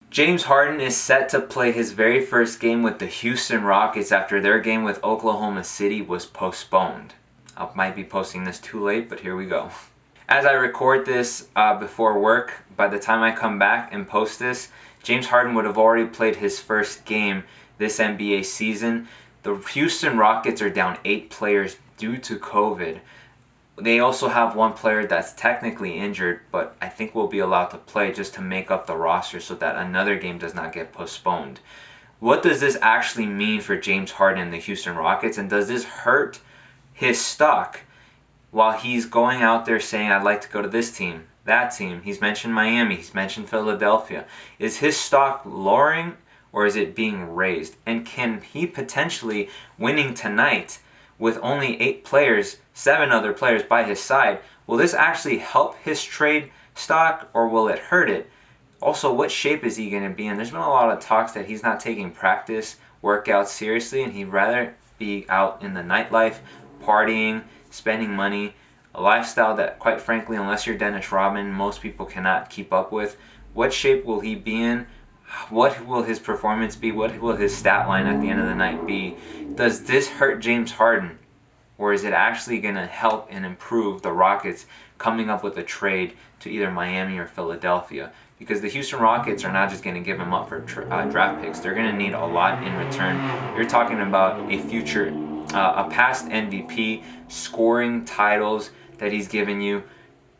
James Harden is set to play his very first game with the Houston Rockets after their game with Oklahoma City was postponed. I might be posting this too late, but here we go. As I record this before work, by the time I come back and post this, James Harden would have already played his first game this NBA season. The Houston Rockets are down 8 players due to COVID. They also have one player that's technically injured, but I think will be allowed to play just to make up the roster so that another game does not get postponed. What does this actually mean for James Harden and the Houston Rockets, and does this hurt his stock while he's going out there saying, I'd like to go to this team, that team? He's mentioned Miami, he's mentioned Philadelphia. Is his stock lowering or is it being raised? And can he potentially, winning tonight with only 8 players, 7 other players by his side, will this actually help his trade stock or will it hurt it? Also, what shape is he going to be in? There's been a lot of talks that he's not taking practice workouts seriously and he'd rather be out in the nightlife, partying, spending money, a lifestyle that, quite frankly, unless you're Dennis Rodman, most people cannot keep up with. What shape will he be in? What will his performance be? What will his stat line at the end of the night be? Does this hurt James Harden? Or is it actually going to help and improve the Rockets coming up with a trade to either Miami or Philadelphia? Because the Houston Rockets are not just going to give him up for draft picks. They're going to need a lot in return. You're talking about a future, a past MVP, scoring titles that he's given you.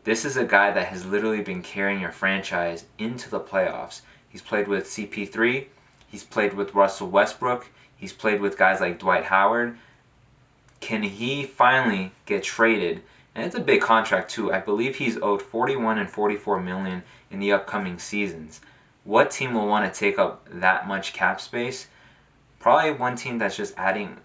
This is a guy that has literally been carrying your franchise into the playoffs. He's played with CP3. He's played with Russell Westbrook. He's played with guys like Dwight Howard. Can he finally get traded? And it's a big contract too. I believe he's owed $41 and $44 million in the upcoming seasons. What team will want to take up that much cap space? Probably one team that's just adding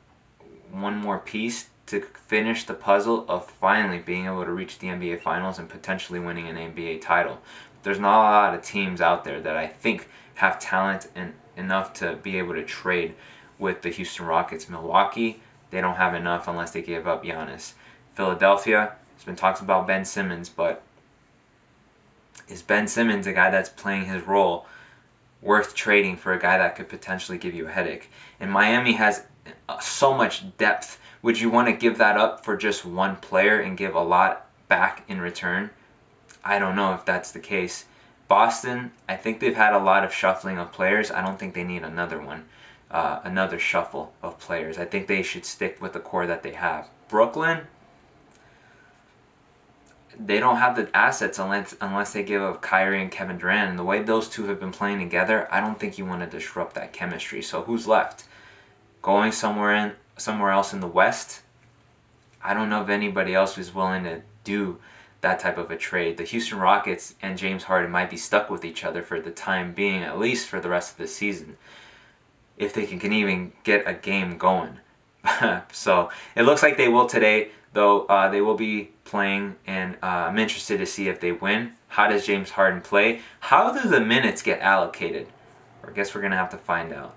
one more piece to finish the puzzle of finally being able to reach the NBA Finals and potentially winning an NBA title. There's not a lot of teams out there that I think have talent and enough to be able to trade with the Houston Rockets. Milwaukee, they don't have enough unless they give up Giannis. Philadelphia, there's been talks about Ben Simmons, but is Ben Simmons a guy that's playing his role worth trading for a guy that could potentially give you a headache? And Miami has so much depth. Would you want to give that up for just one player and give a lot back in return? I don't know if that's the case. Boston, I think they've had a lot of shuffling of players. I don't think they need another one, another shuffle of players. I think they should stick with the core that they have. Brooklyn, they don't have the assets unless they give up Kyrie and Kevin Durant. And the way those two have been playing together, I don't think you want to disrupt that chemistry. So who's left? Going somewhere else in the West? I don't know if anybody else is willing to do that type of a trade. The Houston Rockets and James Harden might be stuck with each other for the time being, at least for the rest of the season, if they can even get a game going. So it looks like they will today, though. They will be playing, and I'm interested to see if they win. How does James Harden play? How do the minutes get allocated? I guess we're going to have to find out.